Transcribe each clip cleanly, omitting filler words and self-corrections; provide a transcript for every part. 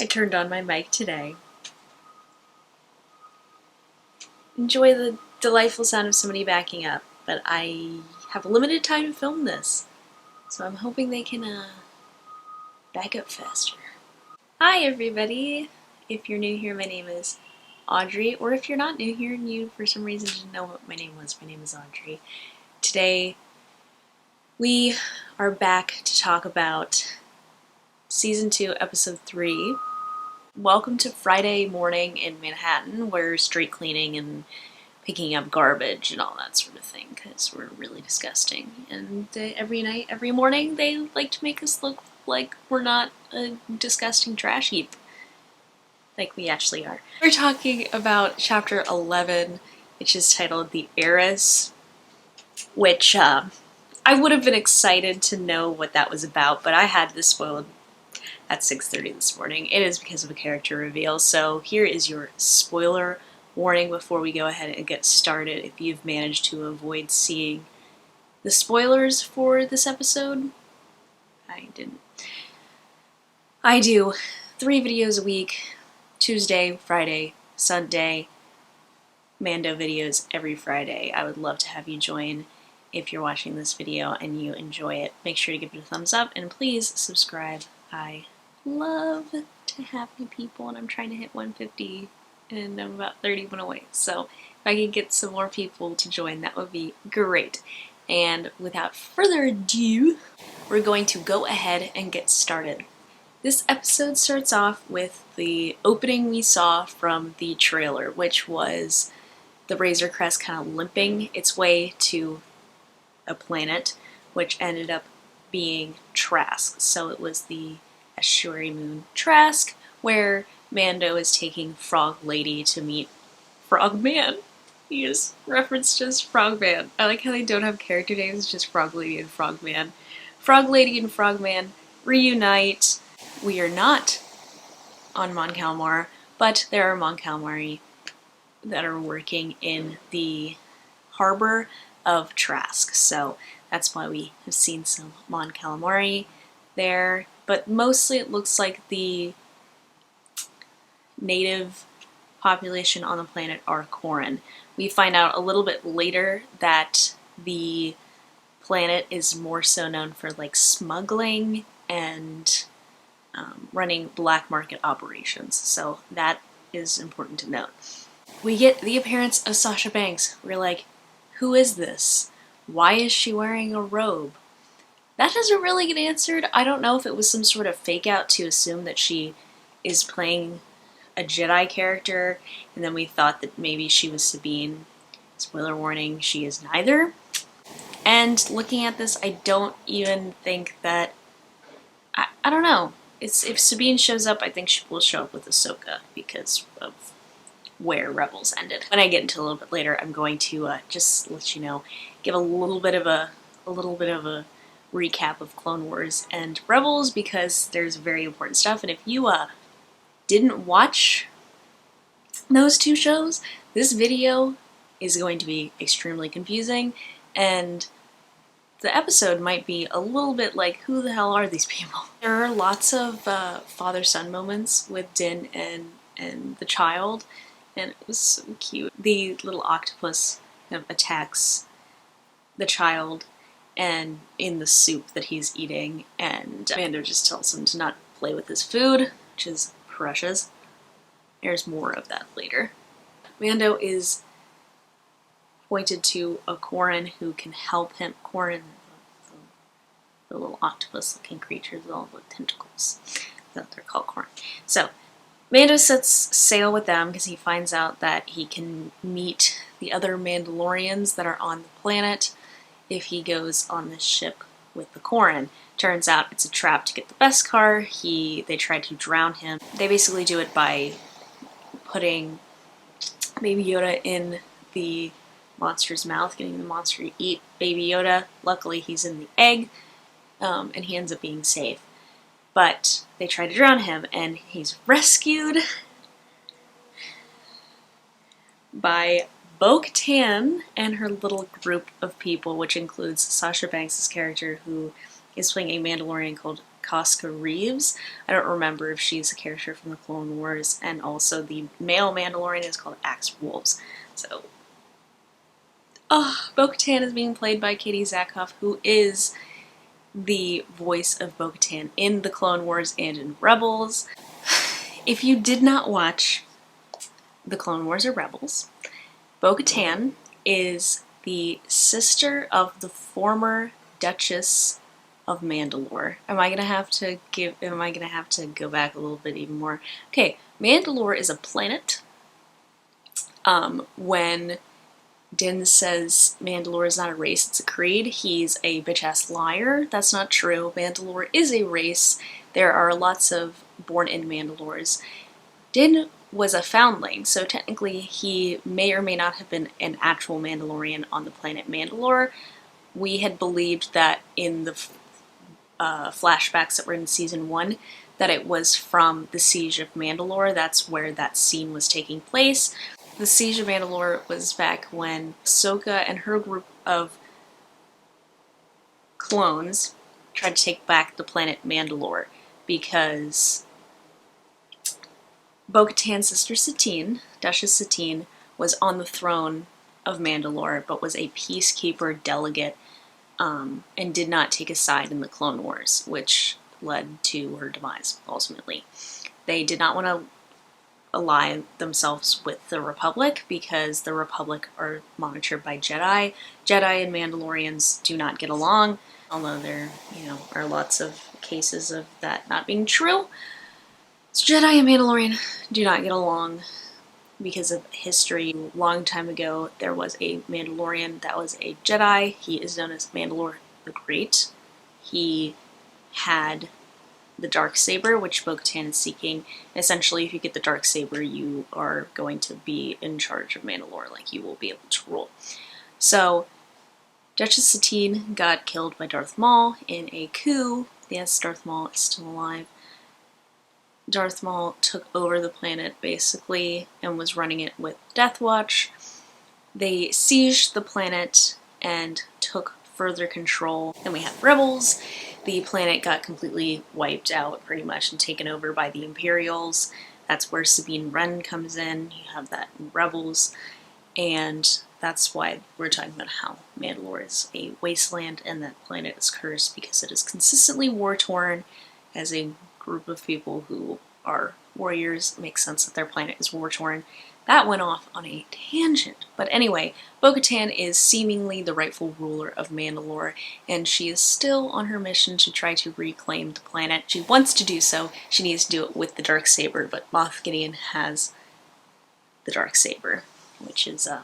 I turned on my mic today. Enjoy the delightful sound of somebody backing up, but I have limited time to film this, so I'm hoping they can back up faster. Hi everybody! If you're new here, my name is Audrey, or if you're not new here and you for some reason didn't know what my name was, my name is Audrey. Today we are back to talk about Season 2, Episode 3. Welcome to Friday morning in Manhattan. We're street cleaning and picking up garbage and all that sort of thing because we're really disgusting. And every morning, they like to make us look like we're not a disgusting trash heap. Like we actually are. We're talking about Chapter 11, which is titled The Heiress, which I would have been excited to know what that was about, but I had this spoiled at 6:30 this morning. It is because of a character reveal, so here is your spoiler warning before we go ahead and get started. If you've managed to avoid seeing the spoilers for this episode, I didn't. I do 3 videos a week, Tuesday, Friday, Sunday, Mando videos every Friday. I would love to have you join if you're watching this video and you enjoy it. Make sure to give it a thumbs up and please subscribe. I love to have new people and I'm trying to hit 150 and I'm about 31 away. So if I could get some more people to join, that would be great. And without further ado, we're going to go ahead and get started. This episode starts off with the opening we saw from the trailer, which was the Razor Crest kind of limping its way to a planet, which ended up being Trask. So it was the Estuary Moon Trask, where Mando is taking Frog Lady to meet Frog Man. He is referenced as Frog Man. I like how they don't have character names, it's just Frog Lady and Frog Man. Frog Lady and Frog Man reunite. We are not on Mon Calamari, but there are Mon Calamari that are working in the harbor of Trask. So that's why we have seen some Mon Calamari there. But mostly it looks like the native population on the planet are Corran. We find out a little bit later that the planet is more so known for like smuggling and running black market operations. So that is important to note. We get the appearance of Sasha Banks. We're like, who is this? Why is she wearing a robe? That doesn't really get answered. I don't know if it was some sort of fake out to assume that she is playing a Jedi character, and then we thought that maybe she was Sabine. Spoiler warning, she is neither. And looking at this, I don't even think that... I don't know. If Sabine shows up, I think she will show up with Ahsoka because of where Rebels ended. When I get into a little bit later, I'm going to just let you know, give a little bit of a recap of Clone Wars and Rebels because there's very important stuff. And if you didn't watch those 2 shows, this video is going to be extremely confusing, and the episode might be a little bit like, who the hell are these people? There are lots of father-son moments with Din and the child, and it was so cute. The little octopus kind of attacks the child and in the soup that he's eating, and Mando just tells him to not play with his food, which is precious. There's more of that later. Mando is pointed to a Corran who can help him. Corran, the little octopus-looking creatures with all the tentacles. That they're called Corran. So Mando sets sail with them because he finds out that he can meet the other Mandalorians that are on the planet if he goes on this ship with the Corran. Turns out it's a trap to get the Beskar. They try to drown him. They basically do it by putting Baby Yoda in the monster's mouth, getting the monster to eat Baby Yoda. Luckily he's in the egg, and he ends up being safe. But they try to drown him, and he's rescued by bo-katan and her little group of people, which includes Sasha Banks' character, who is playing a Mandalorian called Casca Reeves. I don't remember if she's a character from the Clone Wars, and also the male Mandalorian is called Axe Wolves. So, Bo-Katan is being played by Katie Sackhoff, who is the voice of Bo-Katan in the Clone Wars and in Rebels. If you did not watch the Clone Wars or Rebels, Bo-Katan is the sister of the former Duchess of Mandalore. Am I gonna have to go back a little bit even more? Okay, Mandalore is a planet. When Din says Mandalore is not a race, it's a creed, he's a bitch-ass liar. That's not true. Mandalore is a race. There are lots of born-in Mandalores. Din was a foundling, so technically he may or may not have been an actual Mandalorian on the planet Mandalore. We had believed that in the flashbacks that were in season 1 that it was from the Siege of Mandalore. That's where that scene was taking place. The Siege of Mandalore was back when Ahsoka and her group of clones tried to take back the planet Mandalore because Bo-Katan's sister Satine, Duchess Satine, was on the throne of Mandalore but was a peacekeeper delegate and did not take a side in the Clone Wars, which led to her demise, ultimately. They did not want to ally themselves with the Republic because the Republic are monitored by Jedi. Jedi and Mandalorians do not get along, although there, are lots of cases of that not being true. So Jedi and Mandalorian do not get along because of history. A long time ago, there was a Mandalorian that was a Jedi. He is known as Mandalore the Great. He had the Darksaber, which Bo-Katan is seeking. Essentially, if you get the Darksaber, you are going to be in charge of Mandalore. Like, you will be able to rule. So, Duchess Satine got killed by Darth Maul in a coup. Yes, Darth Maul is still alive. Darth Maul took over the planet, basically, and was running it with Death Watch. They sieged the planet and took further control. Then we have Rebels. The planet got completely wiped out, pretty much, and taken over by the Imperials. That's where Sabine Wren comes in. You have that in Rebels. And that's why we're talking about how Mandalore is a wasteland and that planet is cursed, because it is consistently war-torn as a group of people who are warriors. It makes sense that their planet is war-torn. That went off on a tangent. But anyway, Bo-Katan is seemingly the rightful ruler of Mandalore, and she is still on her mission to try to reclaim the planet. She wants to do so. She needs to do it with the Darksaber, but Moff Gideon has the Darksaber, which is a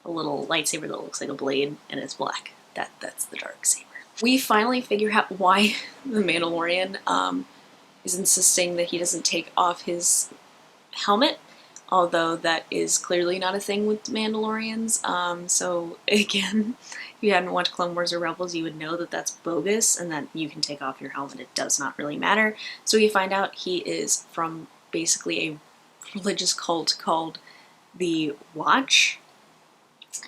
little lightsaber that looks like a blade and is black. That's the Darksaber. We finally figure out why the Mandalorian is insisting that he doesn't take off his helmet, although that is clearly not a thing with Mandalorians. So again, if you hadn't watched Clone Wars or Rebels, you would know that that's bogus and that you can take off your helmet. It does not really matter. So we find out he is from basically a religious cult called the Watch,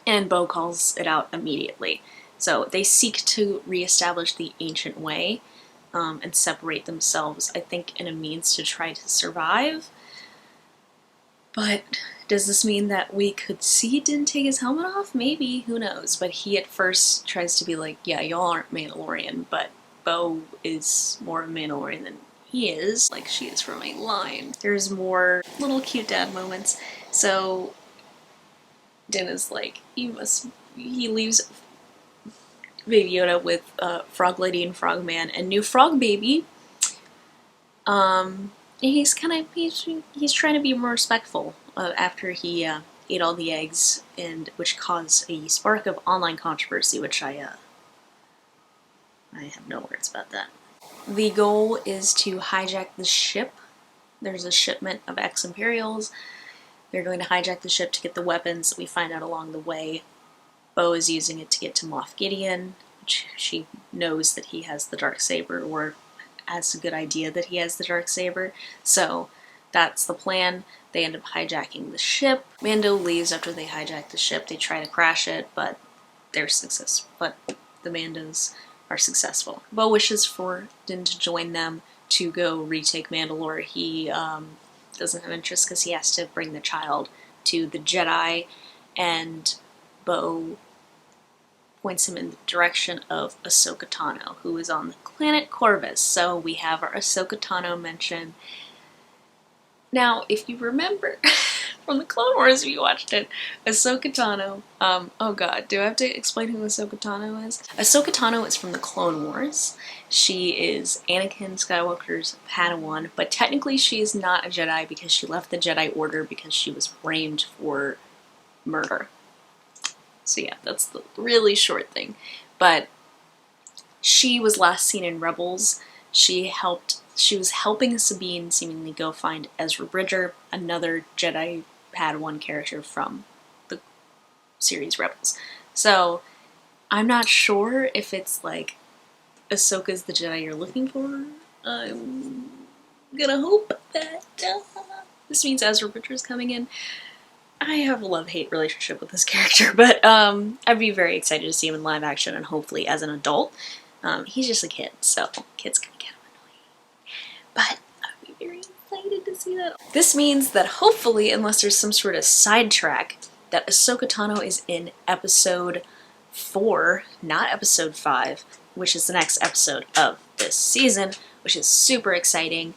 and Bo calls it out immediately. So they seek to reestablish the ancient way and separate themselves, I think, in a means to try to survive. But does this mean that we could see Din take his helmet off? Maybe, who knows? But he at first tries to be like, yeah, y'all aren't Mandalorian, but Bo is more Mandalorian than he is. Like, she is from a line. There's more little cute dad moments. So Din is like, he leaves Baby Yoda with Frog Lady and Frog Man and new Frog Baby. He's trying to be more respectful after he ate all the eggs, and which caused a spark of online controversy, which I have no words about that. The goal is to hijack the ship. There's a shipment of ex-Imperials. They're going to hijack the ship to get the weapons that we find out along the way. Bo is using it to get to Moff Gideon, which she knows that he has the Darksaber, or has a good idea that he has the Darksaber. So that's the plan. They end up hijacking the ship. Mando leaves after they hijack the ship. They try to crash it, but they're successful. But the Mandos are successful. Bo wishes for Din to join them to go retake Mandalore. He doesn't have interest because he has to bring the child to the Jedi, and Bo points him in the direction of Ahsoka Tano, who is on the planet Corvus. So we have our Ahsoka Tano mention. Now, if you remember from the Clone Wars, if you watched it, Ahsoka Tano, oh god, do I have to explain who Ahsoka Tano is? Ahsoka Tano is from the Clone Wars. She is Anakin Skywalker's Padawan, but technically she is not a Jedi because she left the Jedi Order because she was framed for murder. So yeah, that's the really short thing. But she was last seen in Rebels. She was helping Sabine seemingly go find Ezra Bridger, another Jedi Padawan character from the series Rebels. So I'm not sure if it's like Ahsoka's the Jedi you're looking for. I'm gonna hope that this means Ezra Bridger's coming in. I have a love-hate relationship with this character, but I'd be very excited to see him in live action and hopefully as an adult. He's just a kid, so kids can get him annoying. But I'd be very excited to see that. This means that hopefully, unless there's some sort of sidetrack, that Ahsoka Tano is in episode 4, not episode 5, which is the next episode of this season, which is super exciting.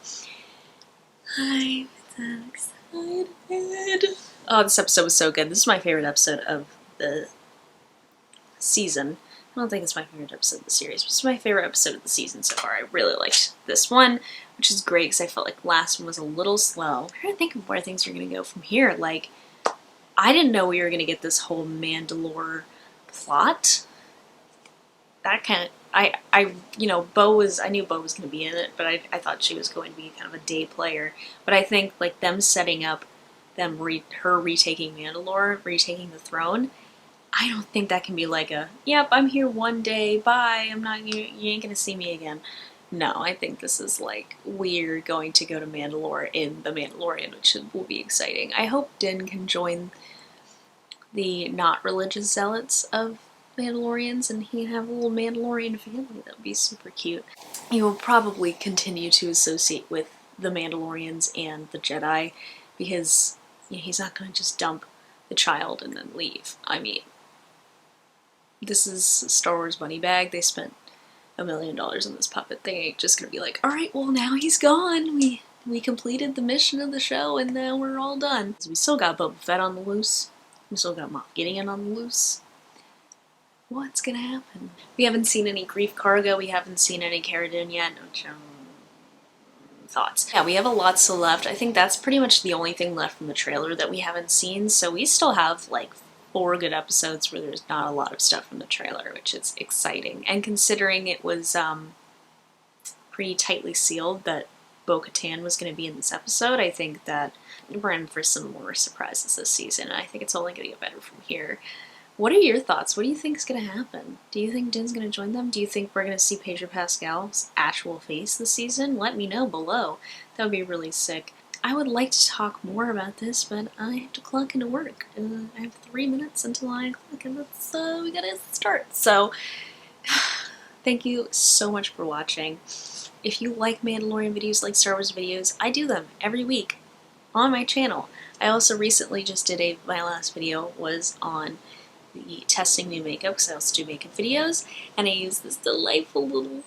I'm so excited. Oh, this episode was so good. This is my favorite episode of the season. I don't think it's my favorite episode of the series, but it's my favorite episode of the season so far. I really liked this one, which is great because I felt like the last one was a little slow. I'm trying to think of where things are going to go from here. Like, I didn't know we were going to get this whole Mandalore plot. That kind of, I knew Bo was going to be in it, but I thought she was going to be kind of a day player. But I think, like, them setting up her retaking Mandalore, retaking the throne, I don't think that can be like a, yep, I'm here one day, bye, you ain't gonna see me again. No, I think this is like, we're going to go to Mandalore in The Mandalorian, which will be exciting. I hope Din can join the not religious zealots of Mandalorians and he can have a little Mandalorian family. That would be super cute. He will probably continue to associate with the Mandalorians and the Jedi because he's not going to just dump the child and then leave. I mean, this is Star Wars money bag. They spent $1 million on this puppet. They ain't just gonna be like, alright, well now he's gone. We completed the mission of the show and now we're all done. We still got Boba Fett on the loose. We still got Moff Gideon on the loose. What's gonna happen? We haven't seen any Grief Karga. We haven't seen any Cara Dune yet. Thoughts. Yeah, we have a lot still left. I think that's pretty much the only thing left from the trailer that we haven't seen, so we still have like 4 good episodes where there's not a lot of stuff from the trailer, which is exciting. And considering it was pretty tightly sealed that bo-katan was going to be in this episode, I think that we're in for some more surprises this season, and I think it's only going to get better from here. What are your thoughts? What do you think is going to happen? Do you think Din's going to join them? Do you think we're going to see Pedro Pascal's actual face this season? Let me know below. That would be really sick. I would like to talk more about this, but I have to clock into work. I have 3 minutes until I clock, and that's, we gotta start. So, thank you so much for watching. If you like Mandalorian videos, like Star Wars videos, I do them every week on my channel. I also recently just did my last video was on the testing new makeup, because I also do makeup videos, and I use this delightful little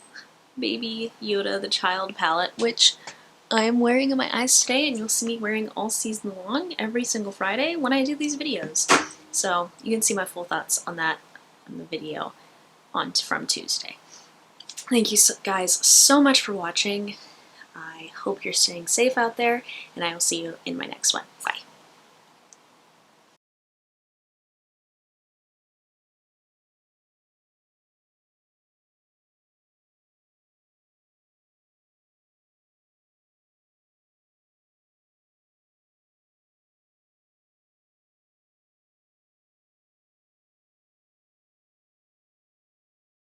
baby Yoda the Child palette, which I am wearing on my eyes today, and you'll see me wearing all season long every single Friday when I do these videos. So you can see my full thoughts on that in the video from Tuesday. Thank you guys so much for watching. I hope you're staying safe out there, and I will see you in my next one. Bye.